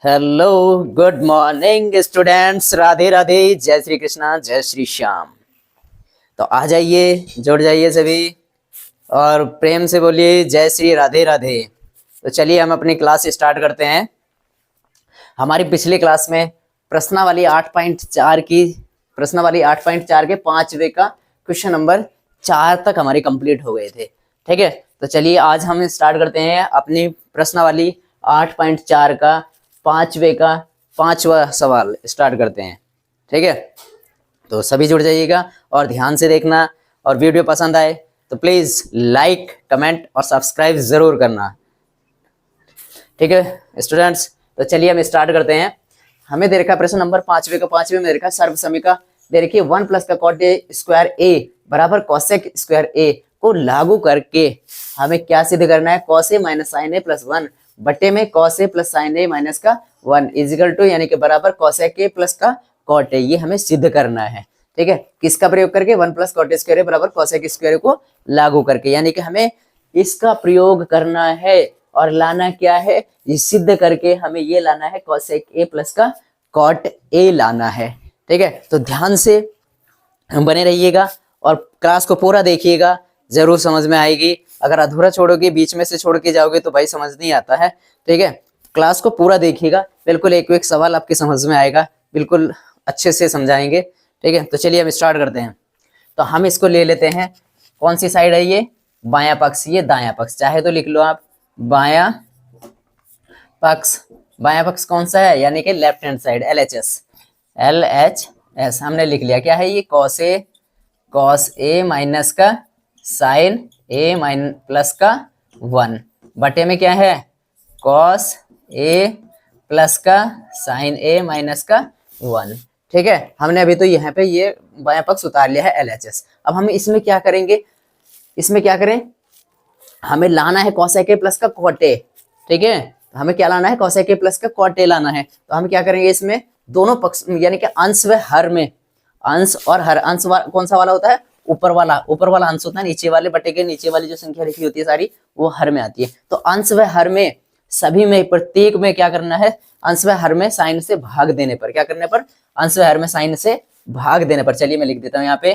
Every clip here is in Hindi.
Hello, good morning students. Radhe Radhe, जय श्री कृष्णा, जय श्री श्याम। तो आ जाइए, जुड़ जाइए सभी और प्रेम से बोलिए जय श्री राधे राधे। तो चलिए हम अपनी क्लास स्टार्ट करते हैं। हमारी पिछली क्लास में प्रश्नावली 8.4 के 5वें का क्वेश्चन नंबर 4 तक हमारी कंप्लीट हो गए थे। ठीक है, तो चलिए आज हम स्टार्ट करते हैं अपनी प्रश्नावली 8.4 का 5वें का 5वां सवाल स्टार्ट करते हैं। ठीक है, तो सभी जुड़ जाइएगा और ध्यान से देखना, और वीडियो पसंद आए तो प्लीज लाइक, कमेंट और सब्सक्राइब जरूर करना। ठीक है स्टूडेंट्स, तो चलिए हम स्टार्ट करते हैं। हमें दे रखा है प्रश्न नंबर 5वें का 5वें में दे रखा है सर्व समीका दे रखी है 1 प्लस का कॉट ए स्क्वायर ए बराबर कॉसेक स्क्वायर ए को लागू करके हमें क्या सिद्ध करना है। Cos A minus sign A plus 1 बटे में cos A plus sign A minus का 1 इजिकल टू यानी कि बराबर कॉसेक ए प्लस का कॉट ए। ये हमें सिद्ध करना है। ठीक है, किसका प्रयोग करके 1 प्लस कॉट ए स्क्वायर ए बराबर कॉसेक स्क्वायर को लागू करके, यानी कि हमें इसका प्रयोग करना है और लाना क्या है, ये सिद्ध करके हमें ये लाना है कॉसेक ए प्लस का कॉट ए लाना है। ठीक है, तो ध्यान से बने रहिएगा और क्लास को पूरा देखिएगा, जरूर समझ में आएगी। अगर अधूरा छोड़ोगे, बीच में से छोड़ के जाओगे तो भाई समझ नहीं आता है। ठीक है, क्लास को पूरा देखिएगा, बिल्कुल एक एक सवाल आपके समझ में आएगा, बिल्कुल अच्छे से समझाएंगे। ठीक है, तो चलिए हम स्टार्ट करते हैं। तो हम इसको ले लेते हैं, कौन सी साइड है ये, बायां पक्ष, ये दायां पक्ष, चाहे तो लिख लो आप बायां पक्ष। बायां पक्ष कौन सा है, यानी कि लेफ्ट हैंड साइड, LHS हमने लिख लिया। क्या है ये, कॉस ए माइनस का साइन ए माइन प्लस का 1 बटे में क्या है कॉस ए प्लस का साइन ए माइनस का 1। ठीक है, हमने अभी तो यहाँ पे ये बायां पक्ष उतार लिया है LHS। अब हम इसमें क्या करेंगे, इसमें क्या करें, हमें लाना है कॉसेक ए प्लस का कॉट ए। ठीक है, हमें क्या लाना है, कॉसेक ए प्लस का कॉट ए लाना है। तो हम क्या करेंगे, इसमें दोनों पक्ष यानी कि अंश व हर में, अंश और हर, अंश कौन सा वाला होता है, ऊपर वाला अंश होता है, नीचे वाले बटे के नीचे वाली जो संख्या लिखी होती है सारी वो हर में आती है। तो अंश व हर में सभी में, प्रत्येक में क्या करना है, अंश व हर में साइन से भाग देने पर, क्या करने पर, अंश व हर में साइन से भाग देने पर। चलिए मैं लिख देता हूं यहाँ पे,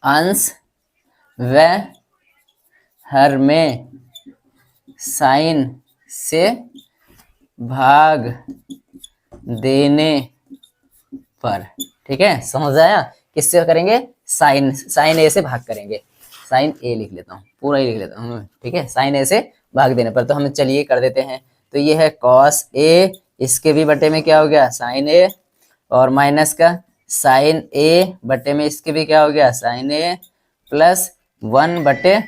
अंश व हर में साइन से भाग देने पर। ठीक है, समझ आया, किससे करेंगे, साइन ए से भाग करेंगे। साइन ए लिख लेता हूँ, पूरा ही लिख लेता हूँ। ठीक है, साइन ए से भाग देने पर। तो हम चलिए कर देते हैं। तो ये है कॉस ए, इसके भी बटे में क्या हो गया साइन ए, और माइनस का साइन ए बटे में इसके भी क्या हो गया साइन ए प्लस 1 बटे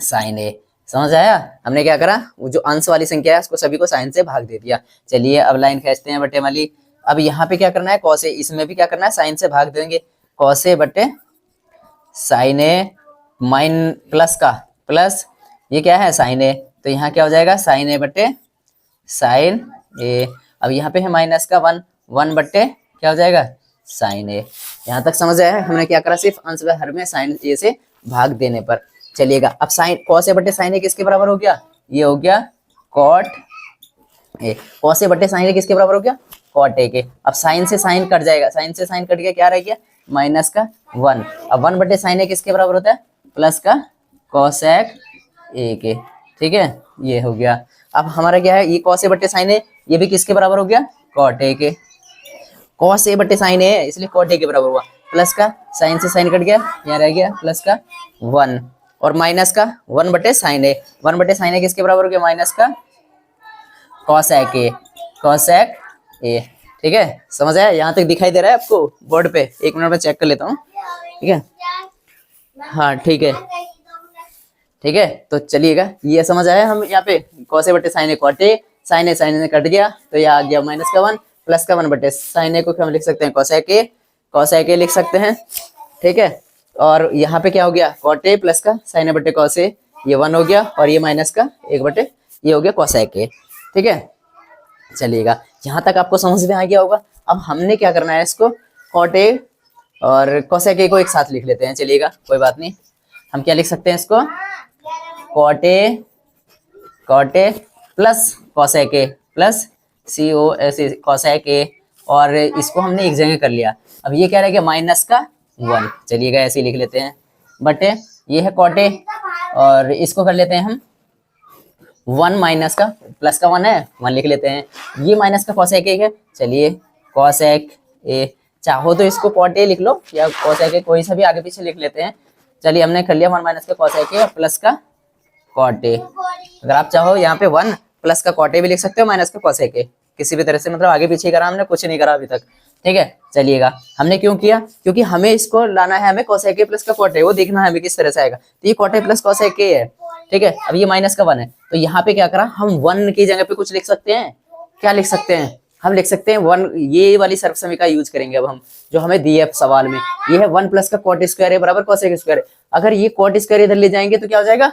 साइन ए। समझ आया, हमने क्या करा, वो जो अंश वाली संख्या है उसको सभी को साइन से भाग दे दिया। चलिए अब लाइन खींचते हैं बटे वाली। अब यहाँ पे क्या करना है, कॉस ए, इसमें भी क्या करना है, साइन से भाग देंगे। कॉस ए बटे साइन ए माइन प्लस का प्लस, ये क्या है साइन ए, तो यहाँ क्या हो जाएगा साइन ए बटे साइन ए। अब यहाँ पे है माइनस का 1 बटे क्या हो जाएगा साइन ए। यहाँ तक समझ आया है, हमने क्या करा, सिर्फ अंश व हर में साइन ए से भाग देने पर। चलिएगा, अब साइन कॉस ए बटे साइन ए किसके बराबर हो गया, ये हो गया कॉट ए। कॉस ए बटे साइन ए किसके बराबर हो गया, कॉट ए के। अब साइन से साइन कट जाएगा, साइन से साइन कट गया, क्या रह गया माइनस का 1। अब 1 बटे साइन ए किसके बराबर होता है, प्लस का कॉसेक ए के। ठीक है, ये हो गया। अब हमारा क्या है, ये कॉस ए बटे साइन ए, ये भी किसके बराबर हो गया, कॉट ए के। कॉस ए बटे साइन ए इसलिए कॉट ए के बराबर हुआ, प्लस का साइन से साइन कट गया, यहाँ रह गया प्लस का 1 और माइनस का 1 बटे साइन ए। 1 बटे साइन ए किसके बराबर हो गया, माइनस का कॉसेक ए, कॉसेक ए। ठीक है, समझ आया, यहाँ तक दिखाई दे रहा है आपको बोर्ड पे, एक मिनट में चेक कर लेता हूँ। ठीक है, हाँ ठीक है, ठीक है, तो चलिएगा, ये समझ आया। हम यहाँ पे कॉस ए बटे sine A cot A, sine A cut गया तो ये आ गया माइनस का 1 प्लस का 1 बटे साइन ए को हम लिख सकते हैं कॉसेक ए लिख सकते हैं। ठीक है, और यहाँ पे क्या हो गया, कॉट ए प्लस का साइन ए बटे कॉस ए, ये 1 हो गया, और ये माइनस का 1 बटे ये हो गया कॉसेक ए। ठीक है, चलिएगा, यहाँ तक आपको समझ में आ गया होगा। अब हमने क्या करना है, इसको कॉट ए और कॉसेक ए को एक साथ लिख लेते हैं। चलिएगा, कोई बात नहीं, हम क्या लिख सकते हैं इसको, cot A plus cosec A, plus C O ऐसे कोसेक ए, और इसको हमने एक जगह कर लिया। अब ये क्या रहेगा माइनस का 1, चलिएगा ऐसे ही लिख लेते हैं, बटे ये है कॉट ए, और इसको कर लेते हैं हम 1 माइनस का, प्लस का 1 है 1 लिख लेते हैं, ये माइनस का कोसेक ए है, चलिए कोसेक ए, चाहो तो इसको कॉट ए लिख लो या कोसेक ए, कोई सा भी आगे पीछे लिख लेते हैं। चलिए हमने कर लिया 1 माइनस का कोसेक ए और प्लस का कॉट ए। अगर आप चाहो यहाँ पे 1 प्लस का कॉट ए भी लिख सकते हो, माइनस का कोसेक ए, किसी भी तरह से, मतलब आगे पीछे करा हमने, कुछ नहीं करा अभी तक, ठीक है। चलिएगा हमने क्यों किया, क्योंकि हमें इसको लाना है, हमें कोसेक ए प्लस का कॉट ए, वो देखना है हमें किस तरह से आएगा। तो ये cot A plus cosec A है, ठीक है। अब ये माइनस का 1 है, तो यहाँ पे क्या करा, हम 1 की जगह पे कुछ लिख सकते हैं, क्या लिख सकते हैं, हम लिख सकते हैं 1, ये वाली सर्वसमीका यूज करेंगे अब हम, जो हमें दी है सवाल में। ये है 1 प्लस का कॉट स्क्वायर ए बराबर कोसेक स्क्वायर ए। अगर ये कॉट स्क्वायर इधर ले जाएंगे तो क्या हो जाएगा,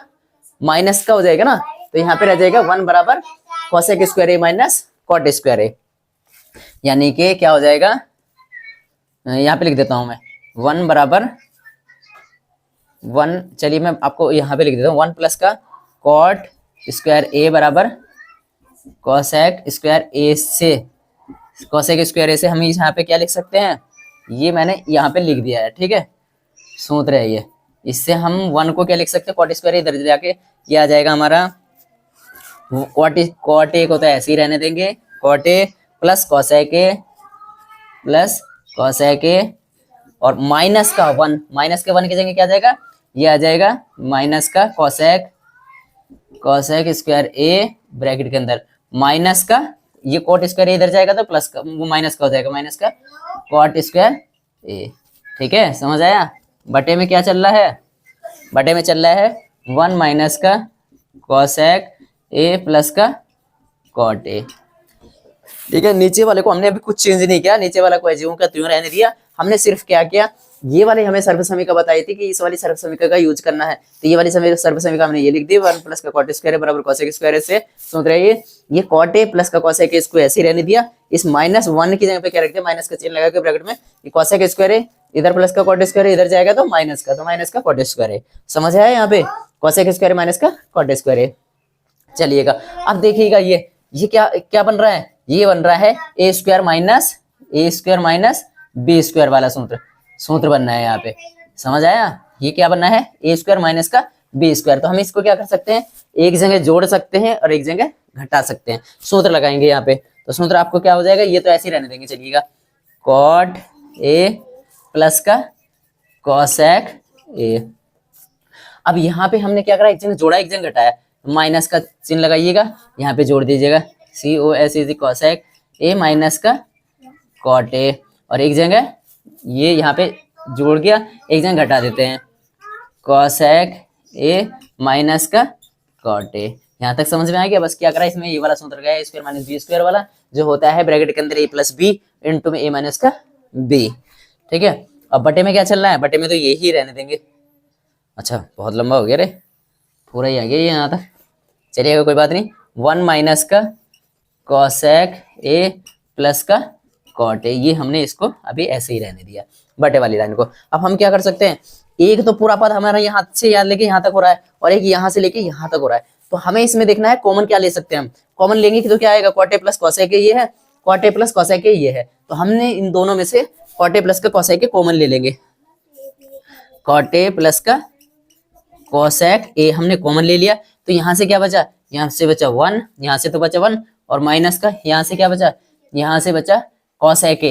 माइनस का हो जाएगा ना, तो यहाँ पे रह जाएगा 1 बराबर cosec square A minus cot square A, यानी कि क्या हो जाएगा, यहाँ पे लिख देता हूं मैं 1 बराबर 1, चलिए मैं आपको यहाँ पे लिख देता हूँ 1 प्लस का कॉट स्क्वायर ए बराबर कोसेक स्क्वायर ए से, कोसेक स्क्वायर ए से हम यहाँ पे क्या लिख सकते हैं, ये मैंने यहाँ पे लिख दिया है, ठीक है, सूत्र है ये। इससे हम 1 को क्या लिख सकते हैं, कॉट स्क्वायर इधर जाके क्या आ जाएगा हमारा, कॉट ए को तो ऐसे ही रहने देंगे, cot A plus cosec A plus cosec A, और माइनस का 1, माइनस के 1 की जगह क्या आ जाएगा, ये आ जाएगा माइनस का कोसेक स्क्वायर ए ब्रैकेट के अंदर, माइनस का ये कॉट स्क्वायर ए इधर जाएगा तो प्लस का, वो माइनस का हो जाएगा, माइनस का कॉट स्क्वायर ए, ठीक है, समझ आया। बटे में क्या चल रहा है, बटे में चल रहा है 1 माइनस का कोसेक ए प्लस का कॉट ए, ठीक है। नीचे वाले को हमने अभी कुछ चेंज नहीं किया, नीचे वाला को ज्यों का त्यों रहने दिया। हमने सिर्फ क्या किया, ये वाली हमें सर्वसमीका बताई थी कि इस वाली सर्वसमीका का यूज करना है, तो ये वाली सर्वसमीका हमने ये लिख दी, 1 प्लस का कॉट स्क्वायर बराबर कोसेक स्क्वायर से। सोच रहे ये कॉट ए प्लस का कोसेक इसको ऐसे ही रहने दिया, इस -1 की जगह पे क्या रखते हैं, माइनस का चिन्ह लगा के ब्रैकेट में, ये कोसेक स्क्वायर है, इधर प्लस का कॉट स्क्वायर इधर जाएगा तो माइनस का, तो माइनस का कॉट स्क्वायर है, समझ आया यहाँ पे, कोसेक स्क्वायर माइनस का कॉट स्क्वायर है। चलिएगा अब देखिएगा ये क्या बन रहा है, ये बन रहा है ए स्क्वायर माइनस बी स्क्वायर वाला सूत्र बनना है यहाँ पे, समझ आया। ये क्या बनना है, ए स्क्वायर माइनस का बी स्क्वायर, तो हम इसको क्या कर सकते हैं, एक जगह जोड़ सकते हैं और एक जगह घटा सकते हैं, सूत्र लगाएंगे यहाँ पे। तो सूत्र आपको क्या हो जाएगा, ये तो ऐसे ही रहने देंगे, चलिएगा कॉट ए प्लस का कोसेक ए। अब यहाँ पे हमने क्या करा, एक जगह जोड़ा एक जगह घटाया, माइनस का चिन्ह लगाइएगा, यहाँ पे जोड़ दीजिएगा, C O S is cosec A minus का कॉट ए, और एक जगह ये यहाँ पे जोड़ गया, एक जगह घटा देते हैं, कोसेक ए माइनस का कॉट ए। यहाँ तक समझ में आ गया। बस क्या करा, इसमें ये वाला सूत्र गया, ए स्क्वायर माइनस बी स्क्वायर वाला, जो होता है ब्रैकेट के अंदर ए प्लस बी इंटू में ए माइनस का बी, ठीक है। अब बटे में क्या चल रहा है, बटे में तो ये ही रहने देंगे। अच्छा बहुत लंबा हो गया रे, पूरा ही आ गया ये यहाँ तक, चलिएगा कोई बात नहीं। 1 माइनस का कोसेक ए प्लस का कॉट ए, ये हमने इसको अभी ऐसे ही रहने दिया बटे वाली लाइन को। अब हम क्या कर सकते हैं, एक तो पूरा पद हमारा यहाँ से याद लेके यहाँ तक हो रहा है, और एक यहाँ से लेके यहाँ तक हो रहा है, तो हमें इसमें देखना है कॉमन क्या ले सकते हैं। हम कॉमन लेंगे कि तो क्या आएगा, cot A plus cosec A ये है, cot A plus cosec A ये है, तो हमने इन दोनों में से कॉट ए प्लस का कोसेक ए कॉमन ले लेंगे। कॉट ए प्लस का कोसेक ए हमने कॉमन ले लिया, तो यहाँ से क्या बचा, यहाँ से बचा 1, यहाँ से तो बचा 1, और माइनस का यहाँ से क्या बचा, यहाँ से बचा कोसेक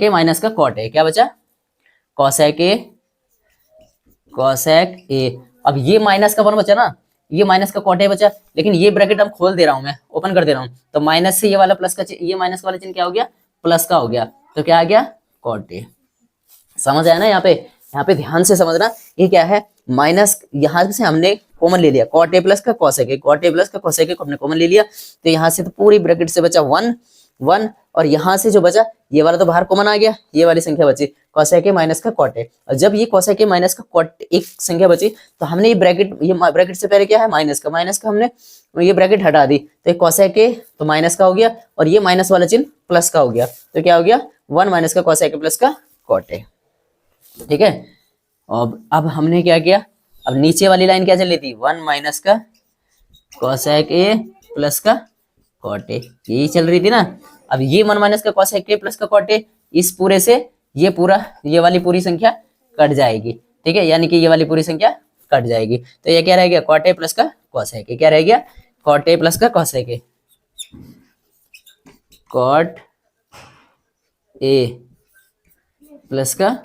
ए माइनस का कॉट ए, क्या बचा कोसेक ए। अब ये माइनस का 1 बचा ना, ये माइनस का कॉट ए बचा, लेकिन ये ब्रैकेट अब खोल दे रहा हूं मैं, ओपन कर दे रहा हूं, तो माइनस से ये वाला प्लस का, ये माइनस वाला चिन्ह क्या हो गया, प्लस का हो गया, तो क्या आ गया कॉट ए। समझ आया ना, यहाँ पे ध्यान से समझना, ये क्या है माइनस, यहाँ से हमने कॉमन ले लिया, कॉट ए प्लस का cosec A, cot A plus का कोसेक ए को हमने कॉमन ले लिया, तो यहाँ से तो पूरी ब्रैकेट से बचा 1, और यहाँ से जो बचा ये वाला तो बाहर कॉमन आ गया, ये वाली संख्या बची कोसेक ए माइनस का कॉट ए। और जब ये कोसेक ए माइनस का कॉट एक संख्या बची, तो हमने ये ब्रैकेट से पहले क्या है माइनस का हमने ये ब्रैकेट हटा दी, तो ये कोसेक ए तो माइनस का हो गया, और ये माइनस वाला चिन्ह प्लस का हो गया, तो क्या हो गया 1 माइनस का कोसेक ए प्लस का कॉट ए, ठीक है। अब हमने क्या किया, अब नीचे वाली लाइन क्या चल रही थी, 1 माइनस का कोसेक ए प्लस का कॉट ए, यही चल रही थी ना। अब ये 1 माइनस का कॉसेक ए प्लस का कॉट ए, इस पूरे से ये वाली पूरी संख्या कट जाएगी, ठीक है, यानी कि ये वाली पूरी संख्या कट जाएगी। तो ये क्या रह गया, कॉट ए प्लस का कॉसेक ए, क्या रह गया, कॉट ए प्लस का cosec A, cot A plus का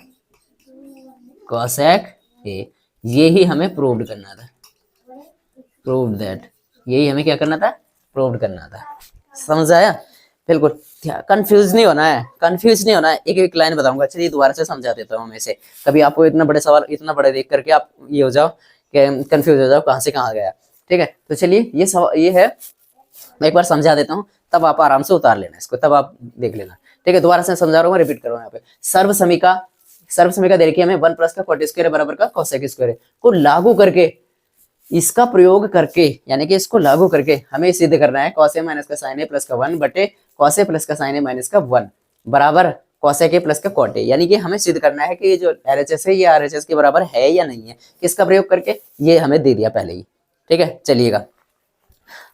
कॉसेक ए। ये ही हमें प्रूव करना था, प्रूव दैट, यही हमें क्या करना था, प्रूव करना था। समझ आया, बिल्कुल कंफ्यूज नहीं होना है, कंफ्यूज नहीं होना है। एक एक लाइन बताऊंगा, चलिए दोबारा से समझा देता हूँ मैं इसे, कभी आपको इतना बड़े सवाल इतना बड़े देख करके आप ये हो जाओ कि कंफ्यूज हो जाओ कहाँ से कहाँ गया, ठीक है। तो चलिए ये सवाल ये है, मैं एक बार समझा देता हूँ, तब आप आराम से उतार लेना इसको, तब आप देख लेना, ठीक है। दोबारा से समझा रहा हूँ, रिपीट करो यहाँ पे। सर्व समीका दे रखी है हमें 1 प्लस का कॉट स्क्वायर बराबर का कोसेक स्क्वायर को लागू करके, इसका प्रयोग करके, यानी कि इसको लागू करके हमें सिद्ध करना है कॉस ए माइनस का साइन ए प्लस का 1 बटे कॉस ए प्लस का साइन ए माइनस का 1 बराबर कॉसेक ए प्लस का कॉट ए। यानी कि हमें सिद्ध करना है कि ये जो एलएचएस है ये आरएचएस के बराबर है या नहीं है, किसका प्रयोग करके, ये हमें दे दिया पहले ही, ठीक है। चलिएगा,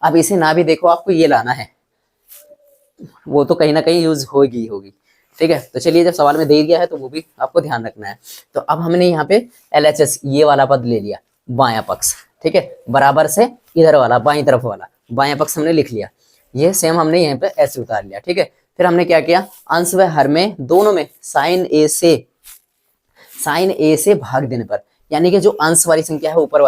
अब इसे ना भी देखो, आपको ये लाना है, वो तो कहीं ना कहीं यूज होगी, ठीक है। तो चलिए, जब सवाल में दे दिया है तो वो भी आपको ध्यान रखना है। तो अब हमने यहाँ पे एलएचएस ये वाला पद ले लिया, बायां पक्ष, ठीक है, बराबर से इधर वाला बाईं तरफ वाला बायां पक्ष हमने लिख लिया, ये सेम हमने यहाँ पे ऐसे उतार लिया, ठीक है। फिर हमने क्या किया, अंश व हर में दोनों में साइन ए से भाग देने पर, यानी कि जो अंश वाली संख्या है ऊपर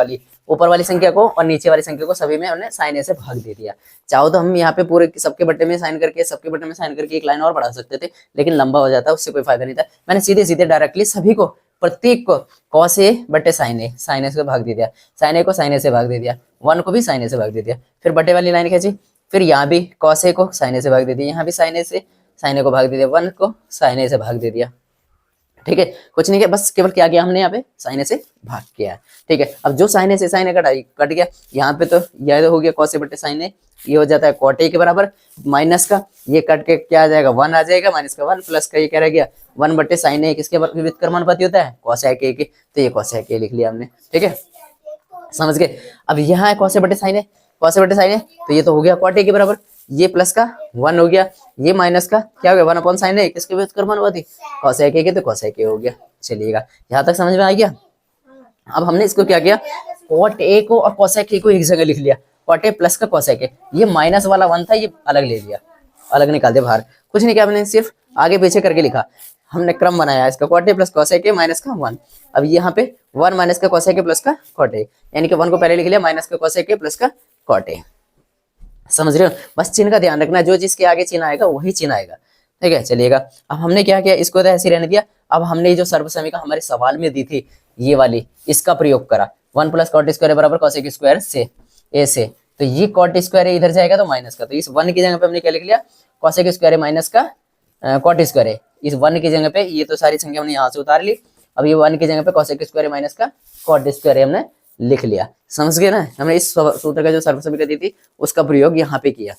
वाली संख्या को और नीचे वाली संख्या को सभी में हमने साइन ए से भाग दे दिया। चाहो तो हम यहाँ पे पूरे सबके बट्टे में साइन करके एक लाइन और बढ़ा सकते थे, लेकिन लंबा हो जाता, उससे कोई फायदा नहीं था। मैंने सीधे डायरेक्टली सभी को, प्रत्येक को कॉस ए बटे साइन ए से भाग दे दिया, साइन ए को साइन ए से भाग दे दिया, 1 को भी साइन ए से भाग दे दिया। फिर बटे वाली लाइन खींची, फिर यहाँ भी कॉस ए को साइन ए से भाग दे दिया, यहाँ भी साइन ए को भाग दे दिया, 1 को साइन ए से भाग दे दिया, ठीक है। कुछ नहीं किया, बस केवल क्या किया हमने यहाँ पे साइन ए से भाग किया है, ठीक है। अब जो साइन ए से साइन ए कट गया, यहाँ पे तो यह तो हो गया कॉस ए बटे साइन ए, ये हो जाता है कॉट ए के बराबर, माइनस का ये कट के क्या आ जाएगा, 1 आ जाएगा, माइनस का 1 प्लस का ये क्या रह गया 1 बटे साइन ए, किसके व्युत्क्रमानुपाती होता है, कॉसेक ए के, तो ये कॉसेक ए लिख लिया हमने, ठीक है, समझ गए। अब यहाँ है कॉस ए बटे साइन ए, तो ये तो हो गया कॉट ए के बराबर, ये प्लस का 1 हो गया, ये माइनस का क्या हो गया 1 अपॉन साइन ए, किसके व्युत्क्रमानुपाती कॉसेक ए के, तो कॉसेक ए हो गया। चलिएगा, यहाँ तक समझ में आ गया। अब हमने इसको क्या किया, कॉट ए को और कॉसेक ए को एक जगह लिख लिया, कॉट ए प्लस का कॉसेक ए, ये माइनस वाला 1 था, ये अलग ले लिया, अलग निकाल दिया बाहर, कुछ नहीं किया हमने, सिर्फ आगे पीछे करके लिखा, हमने क्रम बनाया इसका, cot A plus cosec A minus का 1। अब यहाँ पे 1 माइनस का कॉसेक ए प्लस का कॉट ए, यानी कि 1 को पहले लिख लिया, माइनस का कॉसेक ए प्लस का कॉट ए। समझ रहे हो, बस चिन्ह का ध्यान रखना, जो जिसके आगे चिन्ह आएगा वही चिन्ह आएगा, ठीक है। चलिएगा, अब हमने क्या किया, इसको तो ऐसे रहने दिया। अब हमने जो सर्वसमीका हमारे सवाल में दी थी ये वाली, इसका प्रयोग करा, 1 प्लस कॉट स्क्वायर बराबर कॉसेक स्क्वायर से ए से, तो ये कॉट स्क्वायर इधर जाएगा तो माइनस का, तो इस 1 की जगह पे हमने क्या लिख लिया, कॉसेक स्क्वायर माइनस का कॉट स्क्वायर, इस 1 की जगह पे ये तो सारी संख्या हमने यहाँ से उतार ली, अब ये 1 की जगह पे कॉसेक स्क्वायर माइनस का कॉट स्क्वायर हमने लिख लिया। समझ गए ना, हमने इस सूत्र का जो सर्वसमीका दी थी उसका प्रयोग यहाँ पे किया,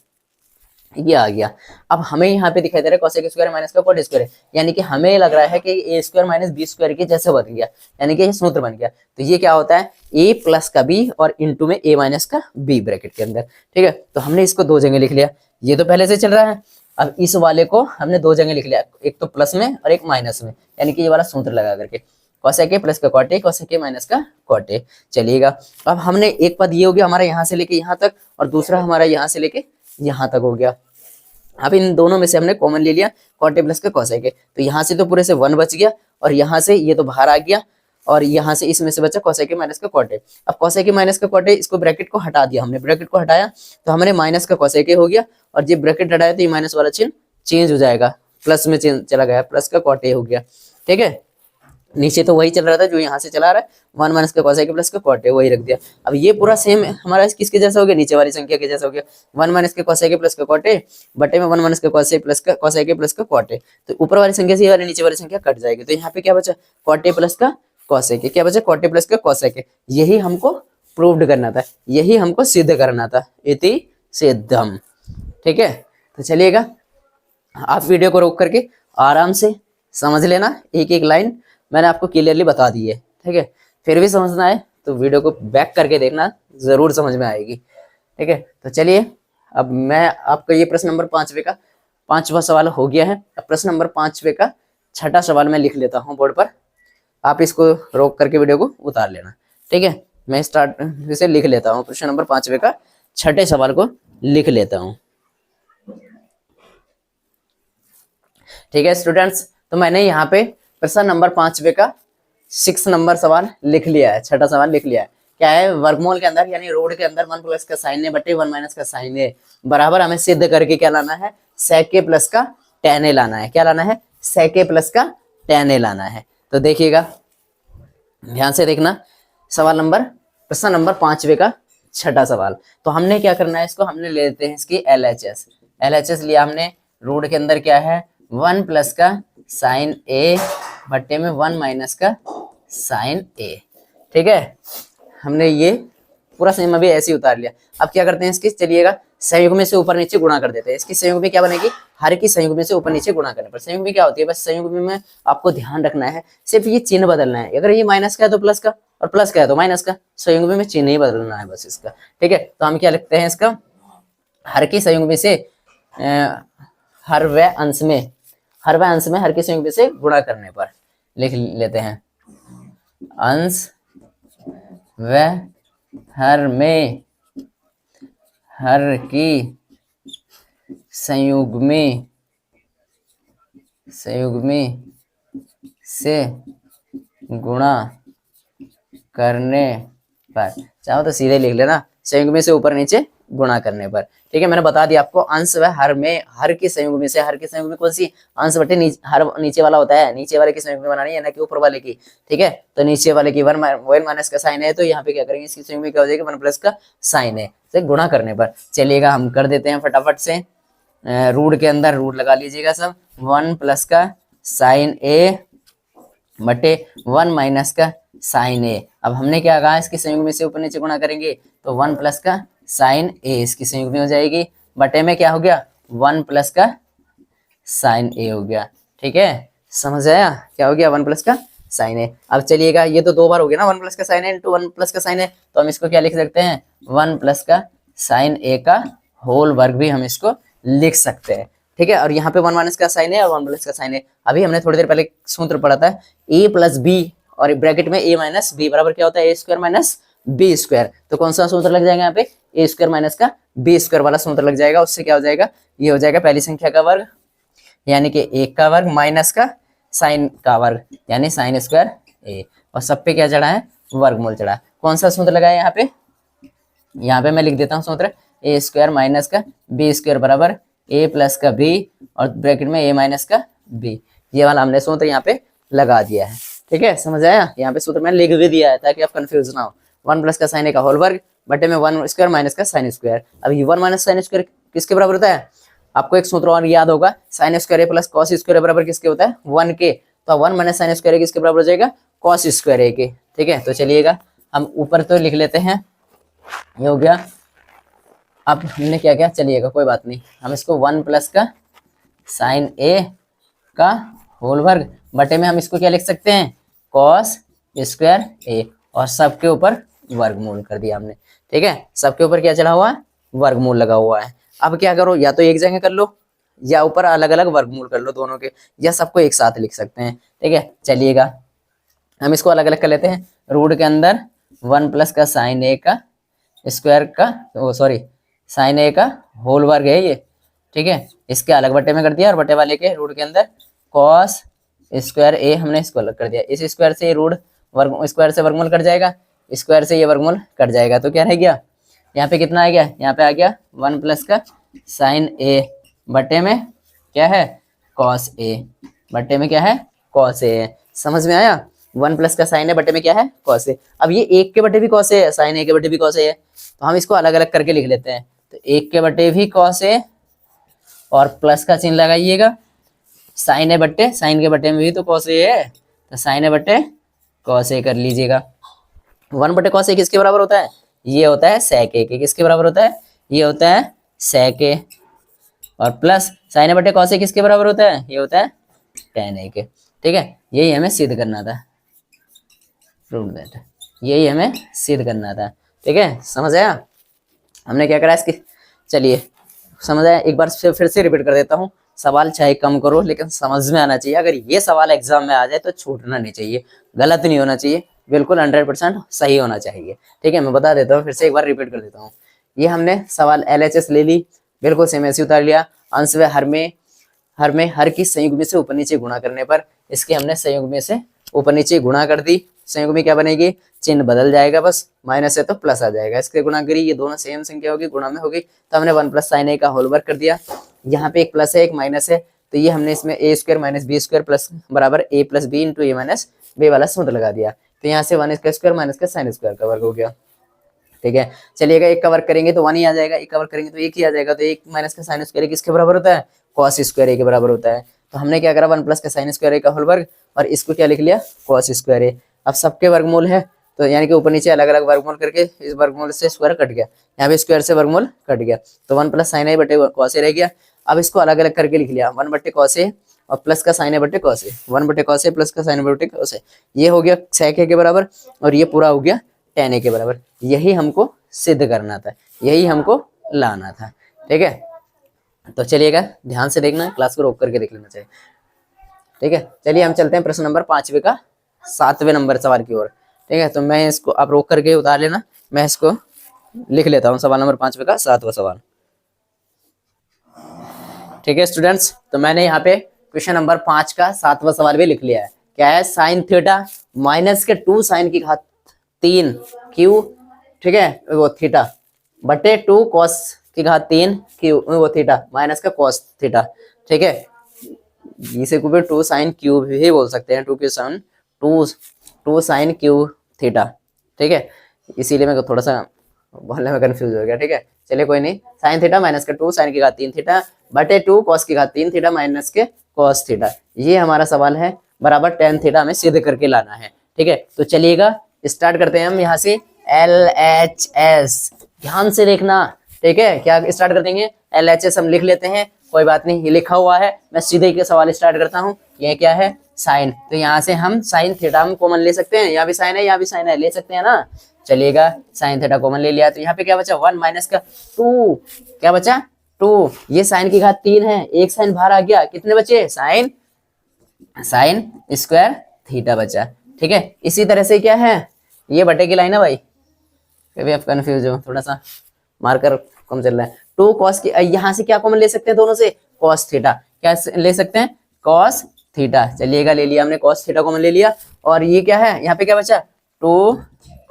ये आ गया। अब हमें यहाँ पे दिखाई दे रहा है कॉसेक स्क्वायर माइनस का कॉट स्क्वायर, यानी कि हमें लग रहा है कि ए स्क्वायर माइनस बी स्क्वायर के जैसे बन गया, यानी कि ये सूत्र बन गया। तो ये क्या होता है, ए प्लस का बी और इंटू में ए माइनस का बी ब्रैकेट के अंदर, ठीक है। तो हमने इसको 2 जगह लिख लिया, ये तो पहले से चल रहा है, अब इस वाले को हमने 2 जगह लिख लिया, एक तो प्लस में और एक माइनस में, यानी कि ये वाला सूत्र लगा करके कॉसेक ए प्लस का cot A, cosec A minus का कॉट ए। चलिएगा, अब हमने एक पद ये हो गया हमारा यहाँ से लेके यहाँ तक, और दूसरा हमारा यहाँ से लेके यहाँ तक हो गया। अब इन दोनों में से हमने कॉमन ले लिया कॉट ए प्लस का कॉसेक ए, तो यहाँ से तो पूरे से 1 बच गया, और यहाँ से ये तो बाहर आ गया, और यहाँ से इसमें से बचा कॉसेक ए माइनस का कॉट ए। अब कॉसेक ए माइनस का कॉट ए, इसको ब्रैकेट को हटा दिया हमने, ब्रैकेट को हटाया तो हमने माइनस का कॉसेक ए हो गया, और जब ब्रैकेट हटाया तो ये माइनस वाला चिन्ह चेंज हो जाएगा, प्लस में चला गया, प्लस का कॉट ए हो गया, ठीक है। नीचे तो वही चल रहा था जो यहाँ से चला रहा है, 1 माइनस का कॉसेक ए प्लस का कॉट ए, वही रख दिया। अब ये पूरा सेम हमारा किसके जैसा हो गया, नीचे वाली संख्या के जैसा हो गया, 1 माइनस के कॉसेक ए प्लस का कॉट ए बटे में 1 माइनस का कॉसेक ए प्लस का कॉट ए। तो ऊपर वाली संख्या से ये वाली नीचे वाली संख्या कट जाएगी, तो यहाँ पे क्या बचा, कॉट ए प्लस का कॉसेक ए, क्या बचा, कॉट ए प्लस का कॉसेक ए। यही हमको प्रूव्ड करना था, यही हमको सिद्ध करना था, इति सिद्धम, ठीक है। तो चलिएगा, आप वीडियो को रोक करके आराम से समझ लेना, एक एक लाइन मैंने आपको क्लियरली बता दी है, ठीक है। फिर भी समझना है तो वीडियो को बैक करके देखना, जरूर समझ में आएगी, ठीक है। तो चलिए अब मैं आपका ये प्रश्न नंबर 5वें का 5वां सवाल हो गया है। अब प्रश्न नंबर 5वें का 6ठा सवाल मैं लिख लेता हूँ बोर्ड पर, आप इसको रोक करके वीडियो को उतार लेना, ठीक है। मैं स्टार्ट इसे लिख लेता हूँ, प्रश्न नंबर 5वें का 6ठे सवाल को लिख लेता हूँ, ठीक है स्टूडेंट्स। तो मैंने यहाँ पे प्रश्न नंबर 5वें का 6 नंबर सवाल लिख लिया है, 6ठा सवाल लिख लिया है। क्या है, वर्गमूल के अंदर यानी रोड के अंदर 1 प्लस का साइन ए बटे 1 माइनस का साइन ए बराबर हमें सिद्ध करके क्या लाना है, सेक ए प्लस का tan ए लाना है। क्या लाना है, सेक ए प्लस का tan ए लाना है। तो देखिएगा ध्यान से देखना, सवाल नंबर प्रश्न नंबर 5वें का 6ठा सवाल। तो हमने क्या करना है, इसको हमने ले लेते हैं इसकी LHS। LHS लिया हमने, रोड के अंदर क्या है 1 प्लस का साइन ए बट्टे में 1 माइनस का साइन ए, ठीक है। हमने ये पूरा सेम अभी ऐसे ही उतार लिया। अब क्या करते हैं, इसकी चलिएगा संयुग में से ऊपर नीचे गुणा कर देते हैं। इसकी संयुग में क्या बनेगी, हर की संयुग में से ऊपर नीचे गुणा करने पर संयुग में क्या होती है, बस संयुग में आपको ध्यान रखना है, सिर्फ ये चिन्ह बदलना है। अगर ये माइनस का है तो प्लस का, और प्लस का है तो माइनस का, संयुग में चिन्ह ही बदलना है बस इसका, ठीक है। तो हम क्या लिखते हैं इसका, हर की संयुग में से हर व अंश में हर की संयुग में से गुणा करने पर लिख लेते हैं, अंश व हर में हर की संयुग में से गुणा करने पर, चाहो तो सीधे लिख लेना, संयुग में से ऊपर नीचे गुणा करने पर, ठीक है। मैंने बता दिया आपको, अंश व हर में हर के संयुग में से, हर के संयुग में कौन सी, अंश बटे हर नीचे वाला होता है, नीचे वाले की संयुग में बनानी है ना कि ऊपर वाले की, ठीक है। तो नीचे वाले की 1 माइनस का साइन है, तो यहाँ पे क्या करेंगे, इसकी संयुग में क्या हो जाएगा 1 प्लस का साइन है से गुणा करने पर। चलिएगा हम कर देते हैं फटाफट से, रूट के अंदर रूट लगा लीजिएगा सब, 1 प्लस का साइन ए बटे 1 माइनस का साइन ए। अब हमने क्या कहा, इसके संयुग में से ऊपर नीचे गुणा करेंगे तो 1 प्लस का साइन ए इसकी संयुग में हो जाएगी, बटे में क्या हो गया 1 प्लस का साइन ए हो गया, ठीक है। समझ आया, क्या हो गया 1 प्लस का साइन ए। अब चलिएगा ये तो 2 बार हो गया ना, 1 प्लस का साइन ए इंटू 1 प्लस का साइन ए, तो हम इसको क्या लिख सकते हैं, 1 प्लस का साइन ए का होल वर्ग भी हम इसको लिख सकते हैं, ठीक है। और यहाँ पे 1 माइनस का साइन है और 1 प्लस का साइन है। अभी हमने थोड़ी देर पहले सूत्र पढ़ा था, ए प्लस बी और ब्रैकेट में ए माइनस बी बराबर क्या होता है, ए स्क्वायर माइनस बी स्क्वायर। तो कौन सा सूत्र लग जाएगा यहाँ पे, ए स्क्वायर माइनस का बी स्क्वायर वाला सूत्र लग जाएगा। उससे क्या हो जाएगा, ये हो जाएगा पहली संख्या का वर्ग यानी कि 1 का वर्ग माइनस का साइन का वर्ग यानी साइन स्क्वायर ए, और सब पे क्या चढ़ा है, वर्गमूल चढ़ा है। कौन सा सूत्र लगा है यहाँ पे मैं लिख देता हूँ सूत्र, ए स्क्वायर माइनस का बी स्क्वायर बराबर ए प्लस का बी और ब्रैकेट में ए माइनस का बी, ये वाला हमने सूत्र यहाँ पे लगा दिया है, ठीक है। समझ आया, यहाँ पे सूत्र मैंने लिख भी दिया है ताकि आप कंफ्यूज ना हो। 1 प्लस का साइन ए का होल वर्ग बटे में 1 स्क्वायर माइनस का साइन स्क्वायर। अब ये 1 माइनस साइन स्क्वायर किसके बराबर होता है, आपको एक सूत्र और याद होगा, sign square A plus cos square बराबर किसके होता है, 1 के। तो 1 माइनस साइन स्क्वायर किसके बराबर हो जाएगा, कॉस स्क्वायर ए के, ठीक है। तो चलिएगा हम ऊपर तो लिख लेते हैं, ये हो गया। अब हमने क्या किया, चलिएगा कोई बात नहीं, हम इसको 1 प्लस का साइन ए का होल वर्ग बटे में हम इसको क्या लिख सकते हैं, कॉस स्क्वायर ए, और सबके ऊपर वर्गमूल कर दिया हमने, ठीक है। सबके ऊपर क्या चढ़ा हुआ है, वर्गमूल लगा हुआ है। अब क्या करो, या तो एक जगह कर लो या ऊपर अलग अलग वर्गमूल कर लो दोनों के, या सबको एक साथ लिख सकते हैं, ठीक है। चलिएगा हम इसको अलग अलग कर लेते हैं। रूट के अंदर 1 प्लस का साइन ए का स्क्वायर का साइन ए का होल वर्ग है ये, ठीक है। इसके अलग बटे में कर दिया और बटे वाले के रूट के अंदर कॉस स्क्वायर ए हमने इसको अलग कर दिया। इस स्क्वायर से रूट वर्ग स्क्वायर से वर्गमूल कट जाएगा, स्क्वायर से ये वर्गमूल कट जाएगा, तो क्या रह गया, यहाँ पे कितना आ गया, यहाँ पे आ गया 1 प्लस का साइन ए बटे में क्या है, कॉस ए बटे में क्या है, कॉस ए। समझ में आया, 1 प्लस का साइन ए बटे में क्या है, कॉस ए। अब ये 1 के बटे भी कॉस ए है, साइन ए के बटे भी कॉस ए है, तो हम इसको अलग अलग करके लिख लेते हैं। तो 1 के बटे भी कॉस ए और प्लस का चिन्ह लगाइएगा, साइन ए बटे साइन के बटे में भी तो कॉस ए है, तो साइन ए बटे कॉस ए कर लीजिएगा। 1 बटे कॉस ए किसके बराबर होता है, ये होता है सेक ए के। किसके बराबर होता है, ये होता है सेक ए, और प्लस साइन ए बटे कॉस ए किसके बराबर होता है, ये होता है टेन ए के, ठीक है। यही हमें सिद्ध करना था, प्रूव दैट, यही हमें सिद्ध करना था, ठीक है। समझ आया, हमने क्या करा इसकी, चलिए समझ आया? एक बार फिर से रिपीट कर देता हूँ, सवाल चाहे कम करो लेकिन समझ में आना चाहिए। अगर ये सवाल एग्जाम में आ जाए तो छूटना नहीं चाहिए, गलत नहीं होना चाहिए, बिल्कुल 100% सही होना चाहिए। ठीक है, मैं बता देता हूँ, फिर से एक बार रिपीट कर देता हूँ। ये हमने सवाल LHS ले ली, बिल्कुल सेम ऐसे उतार लिया। अंश व हर में हर की संयुग्मी से ऊपर नीचे गुणा करने पर इसके हमने संयुग्मी से ऊपर नीचे गुणा कर दी। संयुग्मी क्या बनेगी, चिन्ह बदल जाएगा, बस माइनस है तो प्लस आ जाएगा। इसके गुणा करी, ये दोनों सेम संख्या होगी, गुणा में होगी, तो हमने 1 + sin a का होल वर्क कर दिया। यहाँ पे एक प्लस है एक माइनस है, तो ये हमने इसमें a² - b² प्लस बराबर a + b × a - b वाला सूत्र लगा दिया। तो यहाँ से 1 का स्क्वायर माइनस का sin स्क्वायर का वर्ग हो गया। ठीक है, चलिएगा, एक का वर्ग करेंगे तो 1 ही आ जाएगा, एक का वर्ग करेंगे तो 1 ही आ जाएगा। तो 1 माइनस का sin स्क्वायर किसके बराबर होता है, cos स्क्वायर a के बराबर होता है। तो हमने क्या करा, 1 + का sin स्क्वायर a का होल वर्ग, और इसको क्या लिख लिया, cos स्क्वायर a। अब सबके वर्गमूल है, तो यानी कि ऊपर नीचे अलग अलग वर्गमूल करके इस वर्गमूल से स्क्वायर कट गया, यहाँ पे स्क्वायर से वर्गमूल कट गया, तो 1 + sin a बटे cos a रह गया। अब इसको अलग अलग करके लिख लिया, 1 बटे cos a और प्लस का sin a बटे cos a, 1 बटे cos a प्लस का sin a बटे cos a, ये हो गया sec a के बराबर, और ये पूरा हो गया tan a के बराबर। यही हमको सिद्ध करना था, यही हमको लाना था। ठीक है, तो चलिएगा, ध्यान से देखना, क्लास को रोक करके देख लेना चाहिए। ठीक है, चलिए हम चलते हैं प्रश्न नंबर 5वें का 7वें नंबर सवाल की ओर। ठीक है, तो मैं इसको आप रोक करके उतार लेना, मैं इसको लिख लेता हूँ, सवाल नंबर 5वें का 7वां सवाल। ठीक है स्टूडेंट्स, तो मैंने यहाँ पे क्वेश्चन नंबर 5 का 7वां सवाल भी लिख लिया है। क्या है, साइन थीटा माइनस के 2 sin की घात 3 क्यू, ठीक है, वो थीटा बटे 2 cos की घात 3 क्यू, वो थीटा माइनस का cos थीटा। ठीक है, इसे को भी 2 sin क्यू भी बोल सकते हैं, 2 sin क्यू थीटा। ठीक है, इसीलिए मैं थोड़ा सा बोलने में कंफ्यूज हो गया। ठीक है, चलिए कोई नहीं, साइन थीटा माइनस का 2 sin की घात 3 थीटा बटे 2 cos की घात 3 थीटा माइनस के cos थीटा, ये हमारा सवाल है, बराबर tan थीटा हमें सिद्ध करके लाना है। ठीक है, तो चलिएगा स्टार्ट करते हैं हम यहाँ से LHS, ध्यान से देखना। ठीक है, क्या स्टार्ट कर देंगे, LHS हम लिख लेते हैं, कोई बात नहीं, ये लिखा हुआ है, मैं सीधे के सवाल स्टार्ट करता हूँ। ये क्या है, साइन, तो यहाँ से हम साइन थीटा हम कॉमन ले सकते हैं, यहाँ भी साइन है यहाँ भी साइन है, ले सकते हैं ना। चलिएगा, साइन थीटा कॉमन ले लिया, तो यहाँ पे क्या बचा, 1 माइनस का 2, क्या बचा 2, ये साइन की घात 3 है, एक साइन बाहर आ गया, कितने बचे, साइन स्क्वायर थीटा बचा। ठीक है, इसी तरह से क्या है, ये बटे की लाइन है भाई, कभी आप कंफ्यूज हो, थोड़ा सा मार्कर कम चल रहा है। 2 cos की, यहाँ से क्या कॉमन ले सकते हैं दोनों से, cos थीटा, क्या ले सकते हैं, cos थीटा। चलिएगा, ले लिया हमने, cos थीटा कॉमन ले लिया, और ये क्या है, यहाँ पे क्या बचा, 2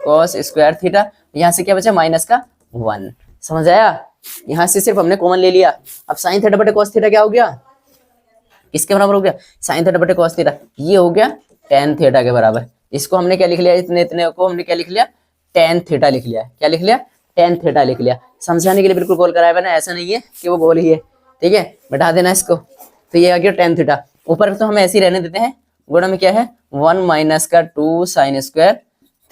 cos स्क्वायर थीटा, यहाँ से क्या बचा, माइनस का 1। समझ आया, यहाँ से सिर्फ हमने कॉमन ले लिया। अब साइन थीटा बटे cos थीटा क्या हो गया, किसके बराबर हो गया, साइन थीटा बटे cos थीटा, ये हो गया tan थीटा के बराबर। इसको हमने क्या लिख लिया, इतने इतने को हमने क्या लिख लिया, tan थीटा लिख लिया, क्या लिख लिया, tan थीटा लिख लिया। समझाने के लिए बिल्कुल गोल कराया मैंने, ऐसा नहीं है कि वो गोल ही है। ठीक है, बैठा देना इसको, तो ये आ गया tan थीटा। ऊपर तो हम ऐसे ही रहने देते हैं, गुणा में क्या है, 1 माइनस का 2 sin स्क्वायर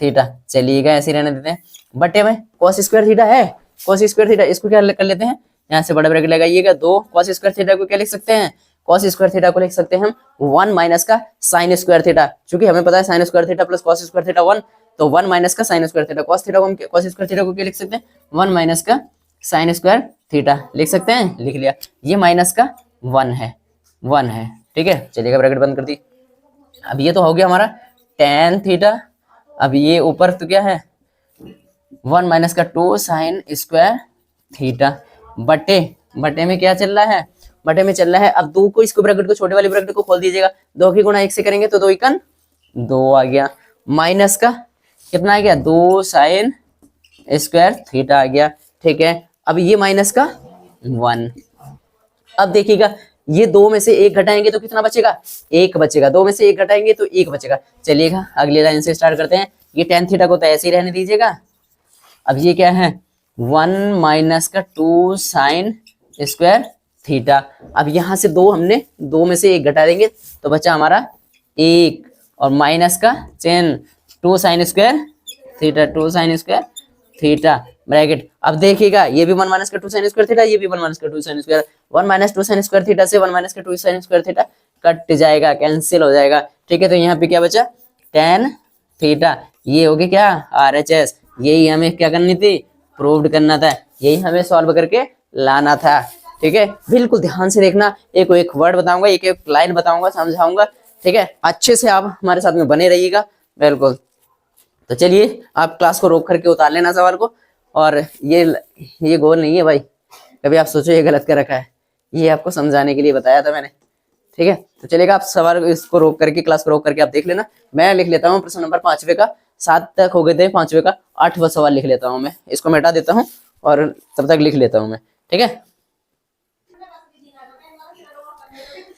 थीटा, चलिएगा ऐसे ही रहने देते हैं, बटे में cos स्क्वायर थीटा है, cos स्क्वायर थीटा, इसको क्या कर लेते हैं, यहाँ से बड़ा ब्रैकेट लगाइएगा, 2 cos स्क्वायर थीटा को क्या लिख सकते हैं, cos स्क्वायर थीटा को लिख सकते हैं हम 1 माइनस का sin स्क्वायर थीटा, क्योंकि हमें पता है sin square theta plus cos square theta 1, तो 1 माइनस का sin square theta, cos theta को हम cos स्क्वायर थीटा को क्या लिख सकते हैं, 1 माइनस का sin स्क्वायर थीटा लिख सकते हैं, लिख लिया, ये माइनस का 1 है। ठीक है, चलिएगा ब्रैकेट बंद कर दी। अब ये तो हो गया हमारा tan थीटा, अब ये ऊपर तो क्या है, 1 माइनस का 2 sin स्क्वायर थीटा, बटे में क्या चल रहा है, बटे में चल रहा है। अब 2 को, इसको ब्रैकेट को, छोटे वाले ब्रैकेट को खोल दीजिएगा, 2 की गुणा 1 से करेंगे तो 2 एकन 2 आ गया, माइनस का कितना आ गया, 2 sin स्क्वायर थीटा आ गया। ठीक है, अब ये माइनस का 1, अब देखिएगा, ये 2 में से 1 घटाएंगे तो कितना बचेगा, 1 बचेगा, 2 में से 1 घटाएंगे तो 1 बचेगा। चलिएगा, अगली लाइन से स्टार्ट करते हैं। ये tan थीटा को तो ऐसे ही रहने दीजिएगा। अब ये क्या है, 1 माइनस का 2 sin स्क्वायर थीटा, अब यहाँ से 2 हमने 2 में से 1 घटा देंगे तो बचा हमारा 1, और माइनस का chain 2 sin square theta, 2 sin square theta bracket. अब देखिएगा, ये भी 1 माइनस का 2 sin स्क्वायर थीटा, ये भी 1 माइनस का 2 sin square, 1 minus 2 sin square theta से 1 माइनस का 2 sin स्क्वायर थीटा कट जाएगा, कैंसिल हो जाएगा। ठीक है, तो यहाँ पे क्या बचा, tan थीटा, ये हो गया क्या, RHS, यही हमें क्या करनी थी, प्रूव्ड करना था, यही हमें सॉल्व करके लाना था। ठीक है, बिल्कुल ध्यान से देखना, एक एक वर्ड बताऊंगा, एक एक लाइन बताऊंगा, समझाऊंगा, ठीक है, अच्छे से आप हमारे साथ में बने रहिएगा, बिल्कुल। तो चलिए आप क्लास को रोक करके उतार लेना सवाल को, और ये गोल नहीं है भाई, कभी आप सोचो ये गलत कर रखा है, ये आपको समझाने के लिए बताया था मैंने, ठीक है। तो चलेगा, आप सवाल इसको रोक करके, क्लास को रोक करके आप देख लेना। मैं लिख लेता हूँ प्रश्न नंबर 5वें का, 7 तक हो गए थे, 5वें का 8वां सवाल लिख लेता हूँ मैं, इसको मिटा देता हूँ और तब तक लिख लेता हूँ मैं, ठीक है।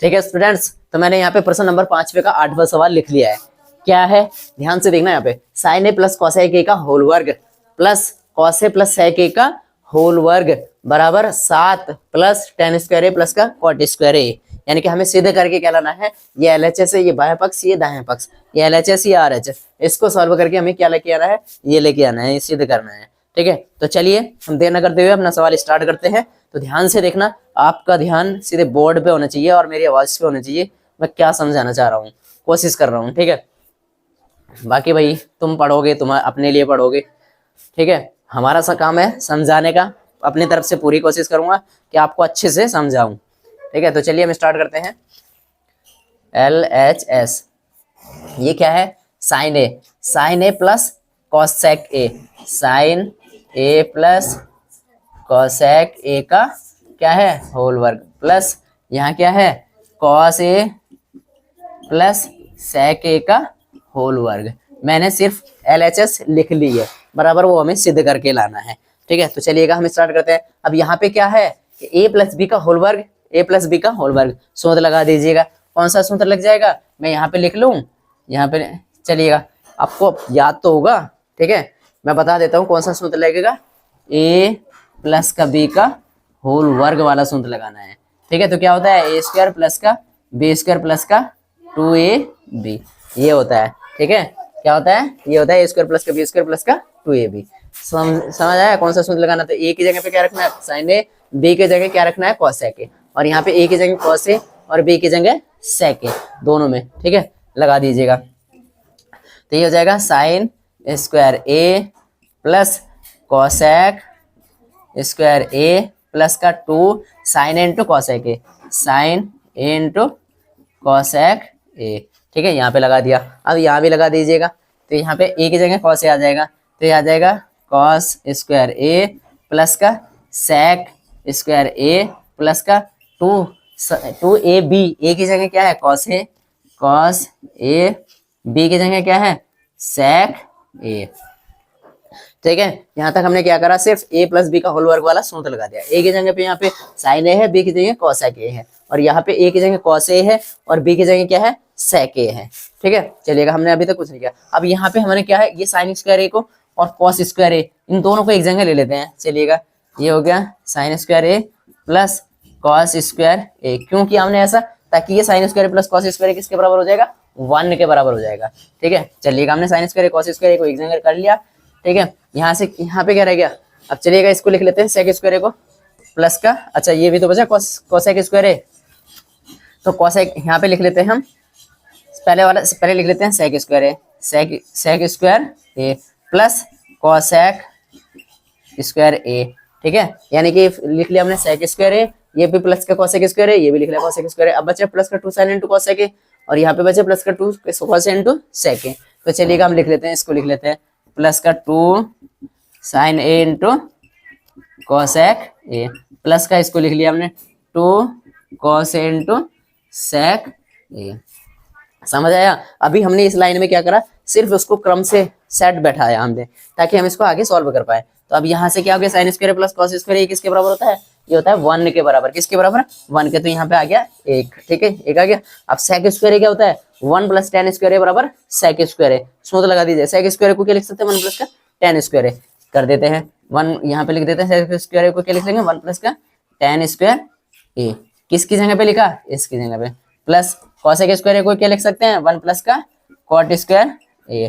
ठीक है स्टूडेंट्स, तो मैंने यहाँ पे प्रश्न नंबर 5वें का 8वां सवाल लिख लिया है। क्या है, ध्यान से देखना, यहाँ पे sine A plus cosec A का होल वर्ग plus cos A plus sec A का होल वर्ग बराबर 7 plus tan square A plus का कॉट स्क्वायर ए। यानी कि हमें सिद्ध करके क्या लाना है, ये LHS है, ये बाह्य पक्ष, ये दाहिने पक्ष, ये LHS, ये RHS, इसको सॉल्व करके हमें क्या लेके आना है, ये लेके आना है, ये सिद्ध करना है, ठीक है। तो चलिए हम देर न करते हुए अपना सवाल स्टार्ट करते हैं। तो ध्यान से देखना, आपका ध्यान सीधे बोर्ड पे होना चाहिए और मेरी आवाज पे होना चाहिए, मैं क्या समझाना चाह रहा हूँ, कोशिश कर रहा हूँ, ठीक है। बाकी भाई तुम पढ़ोगे, तुम अपने लिए पढ़ोगे, ठीक है, हमारा सा काम है समझाने का, अपनी तरफ से पूरी कोशिश करूंगा कि आपको अच्छे से समझाऊं, ठीक है। तो चलिए हम स्टार्ट करते हैं। LHS, ये क्या है, sine A plus cosec A, sine A plus cosec A का क्या है, होल वर्ग, प्लस यहाँ क्या है, cos A plus sec A का होल वर्ग। मैंने सिर्फ LHS लिख ली है, बराबर वो हमें सिद्ध करके लाना है, ठीक है। तो चलिएगा हम स्टार्ट करते हैं। अब यहाँ पे क्या है कि a प्लस बी का होल वर्ग, a प्लस बी का होल वर्ग, सूत्र लगा दीजिएगा। कौन सा सूत्र लग जाएगा, मैं यहाँ पे लिख लूँ, यहाँ पे चलिएगा, आपको याद तो होगा, ठीक है, मैं बता देता हूँ कौन सा सूत्र लगेगा, a प्लस का b का होल वर्ग वाला सूत्र लगाना है, ठीक है। तो क्या होता है, a स्क्वायर प्लस का b स्क्वायर प्लस का 2ab, ये होता है, ठीक है। क्या होता है, ये होता है a स्क्वायर प्लस का b स्क्वायर प्लस का 2ab। समझ आया कौन सा सूत्र लगाना। तो a की जगह पे क्या रखना है, साइन ए, b की जगह क्या रखना है, कॉसेक ए, और यहाँ पे a की जगह कॉस ए और b की जगह सेक ए, दोनों में, ठीक है, लगा दीजिएगा। तो ये हो जाएगा sine square A plus cosec square A plus का 2 sine A into cosec A, sine A into cosec A, ठीक है, यहाँ पे लगा दिया। अब यहाँ भी लगा दीजिएगा, तो यहाँ पे a की जगह कॉस ए आ जाएगा, तो ये आ जाएगा कॉस स्क्वायर ए प्लस का सेक स्क्वायर ए प्लस का 2ab, a की जगह क्या है, cos A, cos A, b की जगह क्या है, सेक ए, ठीक है। यहाँ तक हमने क्या करा, सिर्फ a प्लस बी का होल वर्ग वाला सूत्र लगा दिया। a की जगह पे यहाँ पे साइन ए है, b की जगह कॉसेक ए है, और यहाँ पे a की जगह कॉस ए है और b की जगह क्या है, सेक ए है, ठीक है। चलिएगा, हमने अभी तक कुछ नहीं किया। अब यहाँ पे हमने क्या है, ये साइन स्क्वायर ए को और कॉस स्क्वायर ए, इन दोनों को एक जगह ले लेते हैं। चलिएगा, ये हो गया sign square A plus cos square ए, क्यों किया हमने ऐसा, ताकि ये sine square plus cos square किसके बराबर हो जाएगा, 1 के बराबर हो जाएगा, ठीक है। चलिएगा, हमने साइन स्क्वायर कॉस स्क्वायर को एक जगह कर लिया, ठीक है। यहाँ से यहाँ पे क्या रह गया, अब चलिएगा इसको लिख लेते हैं सेक स्क्वायर को प्लस का, अच्छा ये भी तो बचा कॉसेक स्क्वायर ए, तो कॉसेक यहाँ पे लिख लेते हैं हम, पहले लिख लेते हैं sec square A, sec square A plus cosec square ए, ठीक है। यानी कि लिख लिया हमने सेक स्क्वायर ए, ये भी प्लस का कॉसेक स्क्वायर है, ये भी लिख लिया कॉसेक स्क्वायर है। अब बचे प्लस का 2 साइन इंटू कॉसेक ए, और यहाँ पे बचे प्लस का 2 कॉस इंटू सेक ए। तो चलिएगा हम लिख लेते हैं, इसको लिख लेते हैं प्लस का 2 sine A into cosec A, plus का इसको लिख लिया हमने 2 कॉस ए इंटू सेक ए। समझ आया। अभी हमने इस लाइन में क्या करा, सिर्फ उसको क्रम से सेट बैठाया हमने, ताकि हम इसको आगे सॉल्व कर पाए। तो अब यहाँ से क्या हो गया, sine square plus cos square ये किसके बराबर होता है, ये होता है 1 के बराबर। किसके बराबर, 1 के, तो यहाँ पे आ गया 1, ठीक है, 1 आ गया। अब सेक स्क्वायर क्या होता है, 1 प्लस tan स्क्वायर बराबर सेक स्क्वायर। सूत्र लगा दीजिए, सेक स्क्वायर को क्या लिख सकते हैं, 1 प्लस का tan स्क्वायर कर देते हैं, 1 यहाँ पे लिख देते हैं, सेक स्क्वायर को क्या लिख लेंगे, 1 प्लस का tan स्क्वायर ए, किसकी जगह पे लिखा, इसकी जगह पे, प्लस कॉसेक स्क्वायर को क्या लिख सकते हैं, 1 प्लस का कॉट स्क्वायर ए,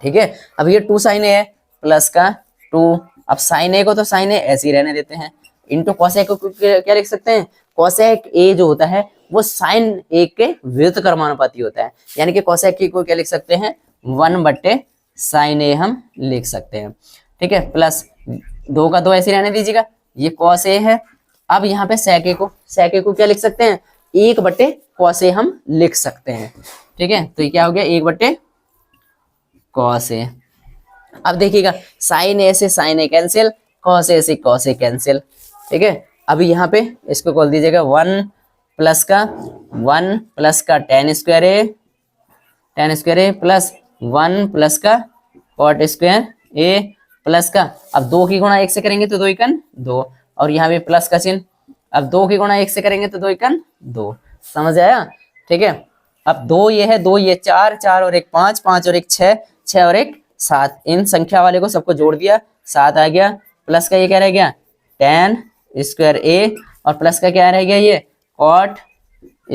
ठीक है। अब ये 2 साइन ए है प्लस का 2, अब साइन ए को तो साइन ए ऐसे ही रहने देते हैं, इंटू कॉसेक को क्या लिख सकते हैं, कॉसेक ए जो होता है वो साइन ए के व्युत्क्रमानुपाती होता है, यानी कि कॉसेक को क्या लिख सकते हैं, 1 साइन ए हम लिख सकते हैं, ठीक है। प्लस 2 का 2 ऐसे रहने दीजिएगा, ये कॉस ए है अब यहाँ पे sec a को क्या लिख सकते हैं, 1/cos a हम लिख सकते हैं। ठीक है, तो ये क्या हो गया, 1/cos a। अब देखिएगा sin a से sin a cancel, cos a से cos a कैंसिल। ठीक है, अभी यहाँ पे इसको खोल दीजिएगा, 1 प्लस का tan square a plus 1 plus का cot स्क्वायर a प्लस का, अब 2 की गुणा 1 से करेंगे तो 2 एकन 2, और यहाँ पे प्लस का चिन्ह, अब 2 की गुणा 1 से करेंगे तो 2 एकन 2। समझ आया? ठीक है, अब 2 ये है, 2 ये 4 और 1 5, 5 और 1 6, 6 और 1 7, इन संख्या वाले को सबको जोड़ दिया, 7 आ गया, प्लस का ये क्या रह गया, tan स्क्वायर a, और प्लस का क्या रह गया, ये cot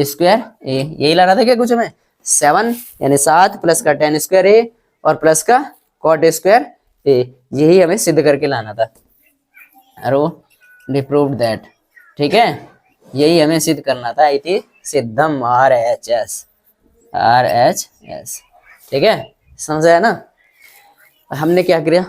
स्क्वायर a। यही ला रहा था क्या कुछ में, 7 यानी 7 प्लस का tan स्क्वायर a और प्लस का cot स्क्वायर a, यही हमें सिद्ध करके लाना था। अरो डिप्रूव्ड दैट। ठीक है, यही हमें सिद्ध करना था, इति सिद्धम RHS। ठीक है, समझ आया ना? हमने क्या किया,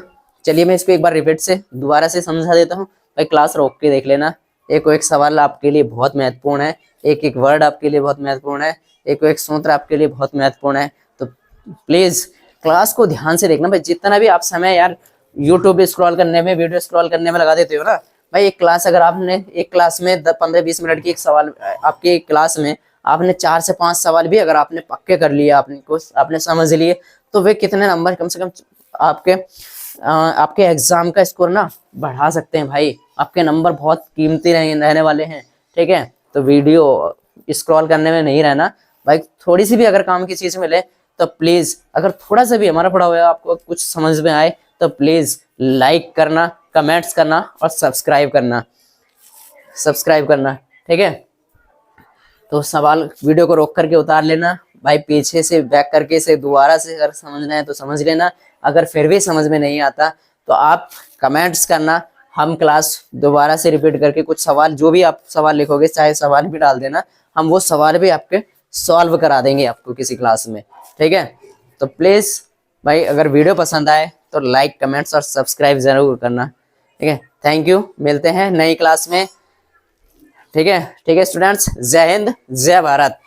चलिए मैं इसको एक बार रिपीट से दोबारा से समझा देता हूँ। भाई क्लास रोक के देख लेना, एक सवाल आपके लिए बहुत महत्वपूर्ण है, एक वर्ड आपके लिए बहुत महत्वपूर्ण है, एक सूत्र आपके लिए बहुत महत्वपूर्ण है। तो प्लीज क्लास को ध्यान से देखना भाई। जितना भी आप समय यार यूट्यूब स्क्रॉल करने में, वीडियो स्क्रॉल करने में लगा देते हो ना भाई, एक क्लास अगर आपने एक क्लास में 15-20 मिनट की एक सवाल, आपके क्लास में आपने 4 से 5 सवाल भी अगर आपने पक्के कर लिए, आपने समझ लिए, तो वे कितने नंबर कम से कम आपके एग्जाम का स्कोर ना बढ़ा सकते हैं भाई। आपके नंबर बहुत कीमती रहने वाले हैं। ठीक है, तो वीडियो स्क्रॉल करने में नहीं रहना भाई। थोड़ी सी भी अगर काम की चीज मिले तो प्लीज, अगर थोड़ा सा भी हमारा पढ़ा हुआ आपको कुछ समझ में आए तो प्लीज लाइक करना, कमेंट्स करना और सब्सक्राइब करना। ठीक है, तो सवाल वीडियो को रोक करके उतार लेना भाई, पीछे से बैक करके से दोबारा से अगर समझना है तो समझ लेना। अगर फिर भी समझ में नहीं आता तो आप कमेंट्स करना, हम क्लास दोबारा से रिपीट करके कुछ सवाल, जो भी आप सवाल लिखोगे चाहे सवाल भी डाल देना, हम वो सवाल भी आपके सॉल्व करा देंगे आपको किसी क्लास में। ठीक है, तो प्लीज भाई अगर वीडियो पसंद आए तो लाइक, कमेंट्स और सब्सक्राइब जरूर करना। ठीक है, थैंक यू, मिलते हैं नई क्लास में। ठीक है स्टूडेंट्स, जय हिंद, जय भारत।